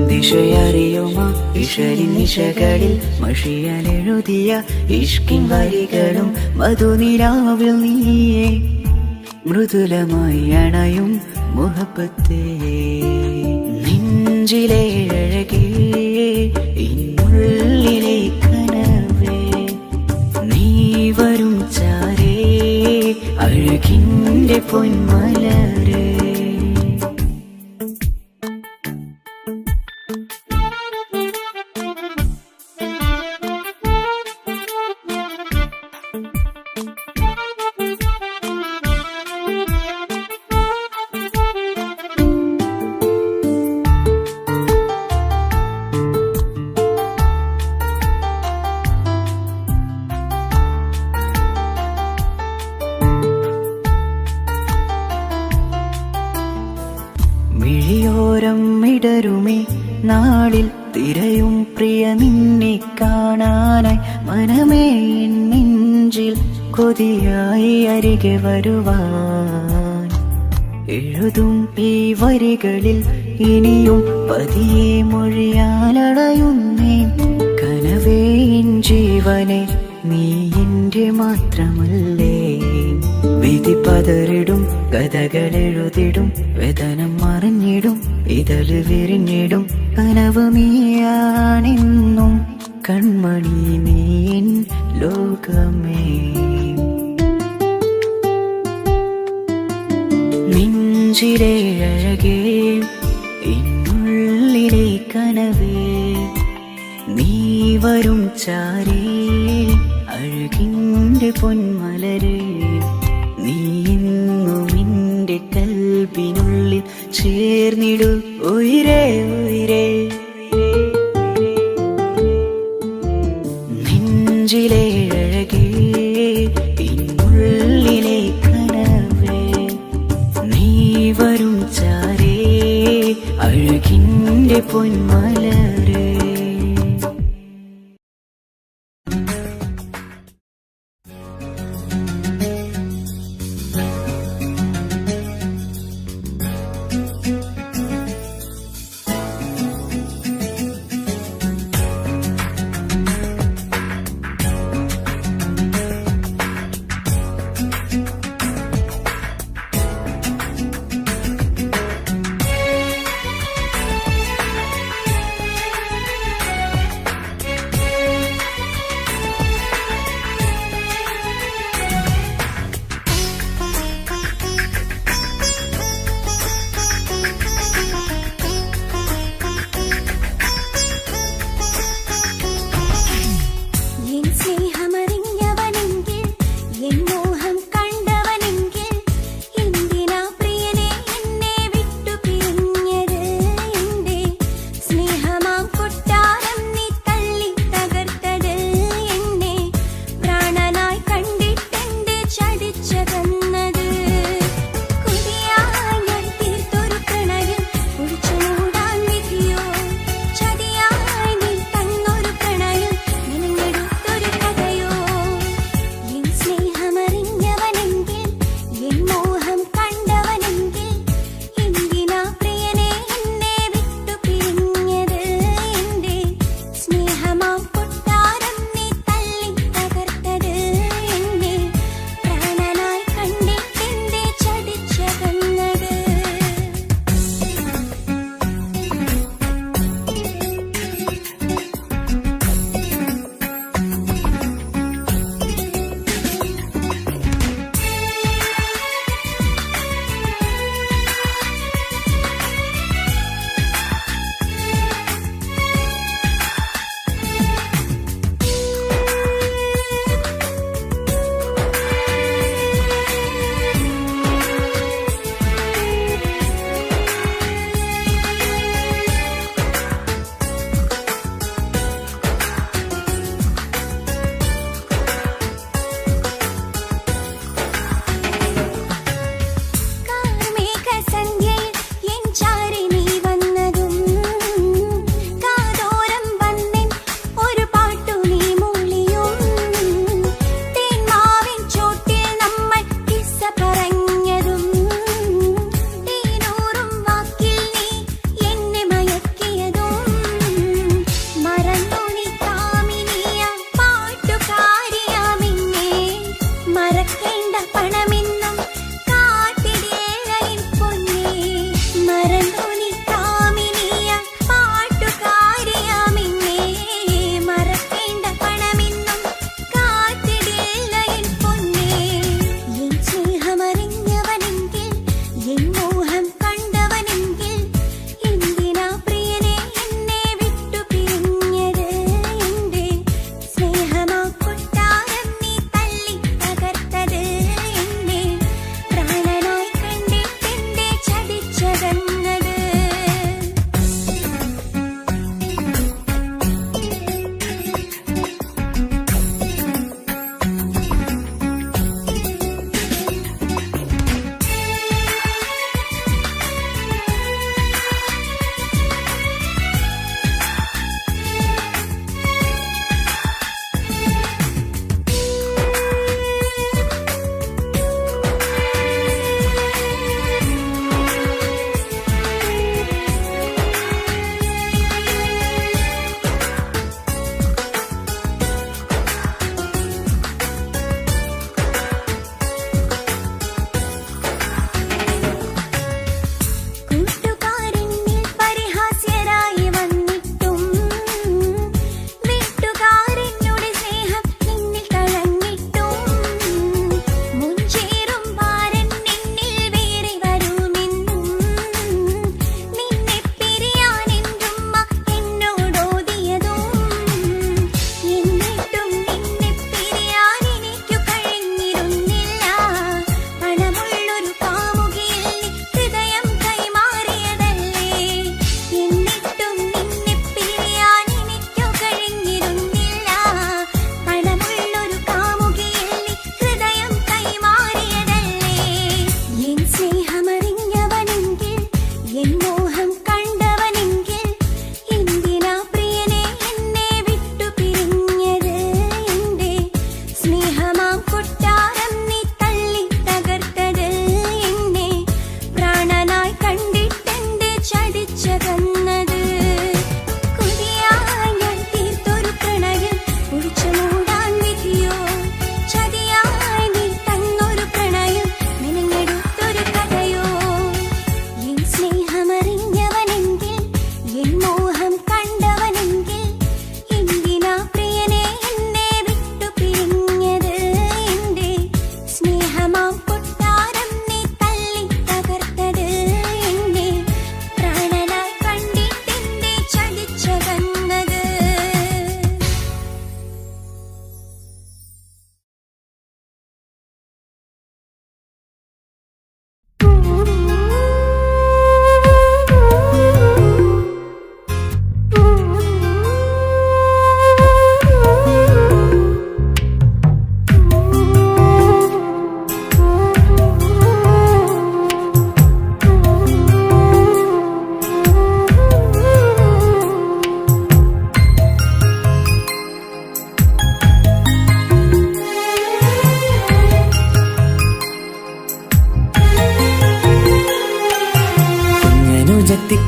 ദിശയറിയുമോ ഇഷലിൻ നിശകളിൽ മഷിയലെഴുതിയ ഇഷ്കിൻ വരികളും മധുനിലാവിൽ നീയേ മൃദുലമായി അണയും മുഹബത്തേ നെഞ്ചിലെ അഴകേ എന്നുള്ളിലെ കനവേ നീ വരും ചാരേ അഴകിൻ്റെ പൊന്മലരേ മിഴിയോരം ഇടരുമേ നാളിൽ തിരയും പ്രിയ നിന്നെ കാണാനായി മനമേ നെഞ്ചിൽ കൊതിയായി അരികെ വരുവാൻ എഴുതും ഈ വരികളിൽ ഇനിയും പതിയെ മൊഴിയാലടയുന്നേ കനവേ ജീവനെ നീ എൻ്റെ മാത്രമല്ലേ വിധി പതറിടും കഥകളെഴുതിടും വേദനം മറിഞ്ഞിടും ഇതള് വിരിഞ്ഞിടും കനവ് നീയാണെന്നും കൺമണി നീ എൻ ലോകമേ നെഞ്ചിലെ അഴകേ എന്നുള്ളിലെ കനവേ നീ വരും ചാരേ അഴകിൻ്റെ പൊന്മലരേ നീ എന്നും എൻ്റെ കൽബിനുള്ളിൽ ചേർന്നിടു ഉയിരേ ഉയിരേ നെഞ്ചിലെ അഴകേ എന്നുള്ളിലെ കനവേ നീ വരും ചാരേ അഴകിൻ്റെ പൊന്മലരേ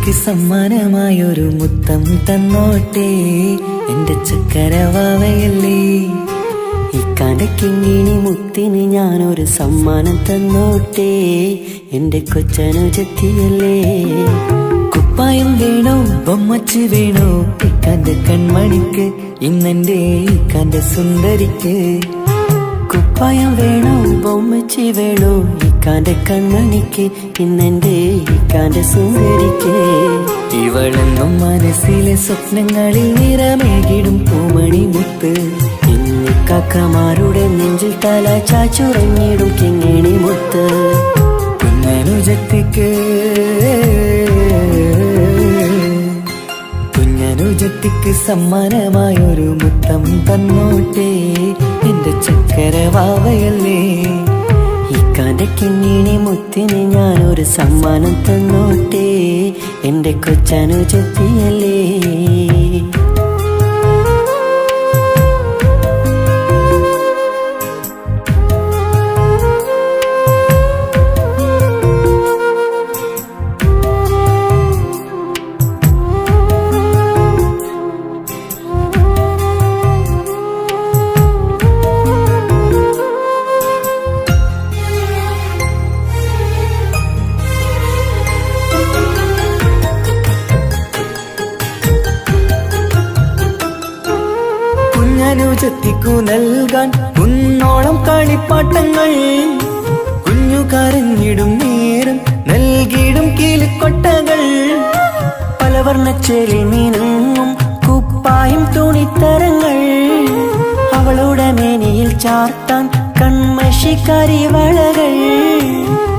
അനുജത്തിക്ക് സമ്മാനമായൊരു മുത്തം തന്നോട്ടെ എന്റെ ചക്കരവാവയല്ലേ. ഇക്കാന്റെ കിങ്ങിണി മുത്തിന് ഞാനൊരു സമ്മാനം തന്നോട്ടെ എന്റെ കൊച്ചനുജത്തിയല്ലേ. കുപ്പായം വേണോ ബൊമ്മച്ച് വേണോ ഇക്കാന്റെ കൺമണിക്ക് ഇന്നെന്റെ ഇക്കാന്റെ സുന്ദരിക്ക്. കുപ്പായം വേണോ ബൊമ്മച്ചി വേണോ ഇക്കാന്റെ കൺമണിക്ക് ഇന്നെന്റെ ഇക്കാന്റെ സുന്ദരിക്ക്. ഇവളെന്നും മനസ്സിലെ സ്വപ്നങ്ങളിൽ നിറമേകിടും പൂമണി മുത്ത്. കാക്കമാരുടെ നെഞ്ചിൽ തല ചാച്ചുറങ്ങിടും കിങ്ങിണി മുത്ത്. കുഞ്ഞനുജത്തിക്ക് സമ്മാനമായൊരു മുത്തം തന്നോട്ടെ എന്റെ ചക്കരവാവയല്ലേ. ഇക്കാന്റെ കിങ്ങിണി മുത്തിന് ഞാനൊരു സമ്മാനം തന്നോട്ടെ എന്റെ കൊച്ചനുജത്തിയല്ലേ. കുഞ്ഞനുജത്തിക്കു നൽകാൻ കുന്നോളം കളിപ്പാട്ടങ്ങൾ. കുഞ്ഞു കരഞ്ഞിടും നേരം നൽകിയിടും കീലിക്കൊട്ടകൾ. പലവർണ്ണച്ചേരി മീനും കുപ്പായും തുണിത്തരങ്ങൾ. അവളുടെ മേനിയിൽ ചാർത്താൻ കൺമഷിക്കാരി വളകൾ.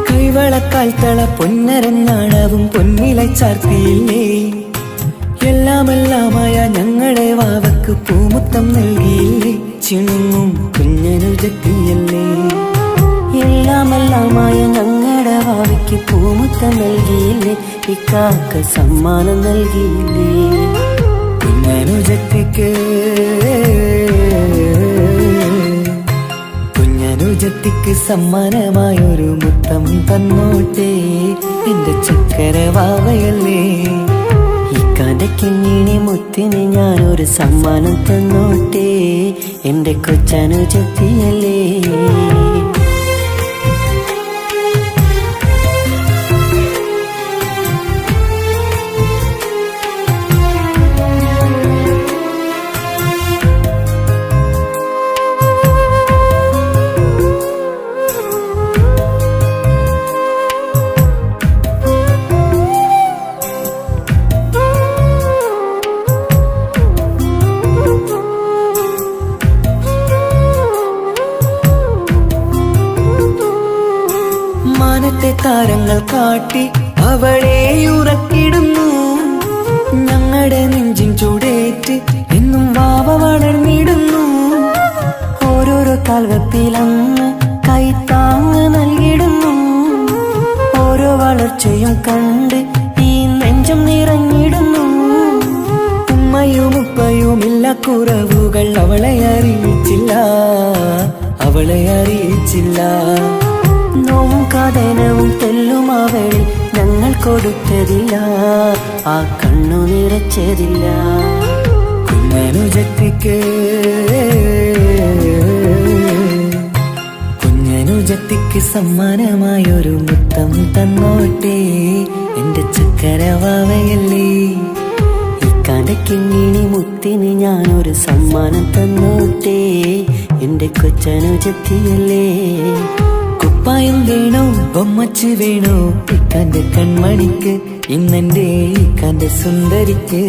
കൈവളക്കാൽ തള പൊന്നരൻ നാണവും പൊന്നില ചാർത്തിയില്ലേ. എല്ലാമെല്ലാമായ ഞങ്ങളുടെ വാവക്ക് പൂമുത്തം നൽകിയില്ലേ. ചിണുങ്ങും കുഞ്ഞനുജത്തിയല്ലേ. എല്ലാമെല്ലാമായ ഞങ്ങളുടെ ഭാവിക്ക് പൂമുത്തം നൽകിയില്ലേ. ഇക്കാക്ക് സമ്മാനം നൽകിയില്ലേ. കുഞ്ഞനുജത്തിക്ക് സമ്മാനമായൊരു മുത്തം തന്നോട്ടെ എന്റെ ചക്കരവാവയല്ലേ. ഇക്കാന്റെ കിങ്ങിണി മുത്തിന് ഞാനൊരു സമ്മാനം തന്നോട്ടെ എന്റെ കൊച്ചനുജത്തിയല്ലേ. മാനത്തെ താരങ്ങൾ കാട്ടി അവളെ ഉറക്കിടുന്നു. ഞങ്ങളുടെ നെഞ്ചിൻ ചൂടേറ്റ് എന്നും വാവ വളർന്നിടുന്നു. ഓരോരോ കാൽവെപ്പിലന്ന് കൈത്താങ്ങ് നൽകിടുന്നു. ഓരോ വളർച്ചയും കണ്ട് ഈ നെഞ്ചം നിറഞ്ഞിടുന്നു. ഉമ്മയും ഉപ്പയുമില്ല കുറവുകൾ അവളെ അറിയിച്ചില്ല. നോവും കാതനവും തെല്ലും അവളിൽ ഞങ്ങൾ കൊടുത്തതില്ല. ആ കണ്ണു നിറച്ചതില്ല. കുഞ്ഞനുജത്തിക്ക് സമ്മാനമായൊരു മുത്തം തന്നോട്ടെ എന്റെ ചക്കരവാവയല്ലേ. ഇക്കാന്റെ കിങ്ങിണി മുത്തിന് ഞാനൊരു സമ്മാനം തന്നോട്ടെ എന്റെ കൊച്ചനുജത്തിയല്ലേ. കുപ്പായം വേണോ ബൊമ്മച്ച് വേണോ ഇക്കാന്റെ കൺമണിക്ക് ഇന്നെന്റെ ഇക്കാന്റെ സുന്ദരിക്ക്.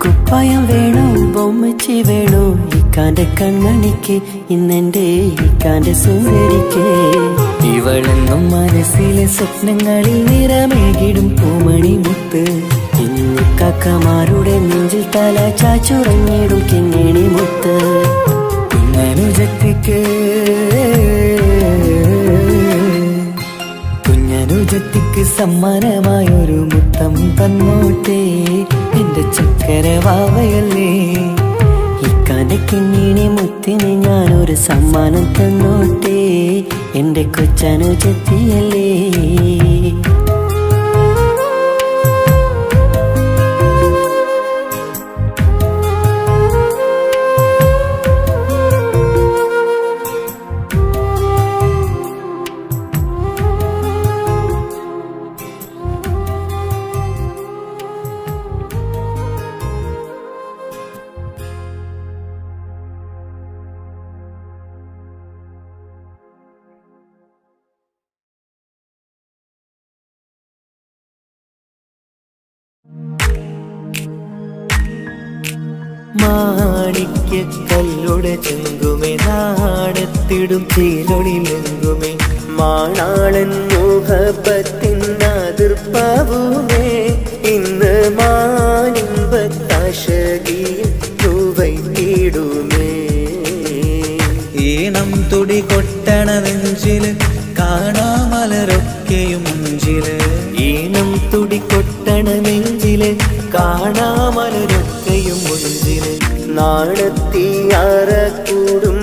കുപ്പായം വേണോ ബൊമ്മച്ചി വേണോ ഇക്കാന്റെ കൺമണിക്ക് ഇന്നെന്റെ ഇക്കാന്റെ സുന്ദരിക്ക്. ഇവളെന്നും മനസ്സിലെ സ്വപ്നങ്ങളിൽ നിറമേകിടും പൂമണി മുത്ത്. ഇന്ന് കാക്കമാരുടെ നെഞ്ചിൽ തല ചാച്ചുറങ്ങിടും കിങ്ങിണി മുത്ത്. കുഞ്ഞനുജത്തിക്ക് സമ്മാനമായൊരു മുത്തം തന്നോട്ടെ എന്റെ ചക്കരവാവയല്ലേ. ഇക്കാന്റെ കിങ്ങിണി മുത്തിന് ഞാനൊരു സമ്മാനം തന്നോട്ടെ എന്റെ കൊച്ചനുജത്തിയല്ലേ. മാണിക്യ കല്ലുടെ ചെങ്കുമേ നാടത്തിടും ചീലൊളിലെങ്കുമേ മാണാളൻ മോഹബത്തിൻ അതിർപ്പാവുമേ ഇന്ന് മാനിമ്പത്താശകിയിൽ തൂവൈത്തിടുമേ ഈണം തുടി കൊട്ടണ നെഞ്ചില് കാണാമലരൊക്കെയും മുഞ്ചില് ഈണം തുടി കൊട്ടണ നെഞ്ചില് കാണാമലരൊക്കെയും മുഞ്ചില് നാണത്തിയാറ കൂടും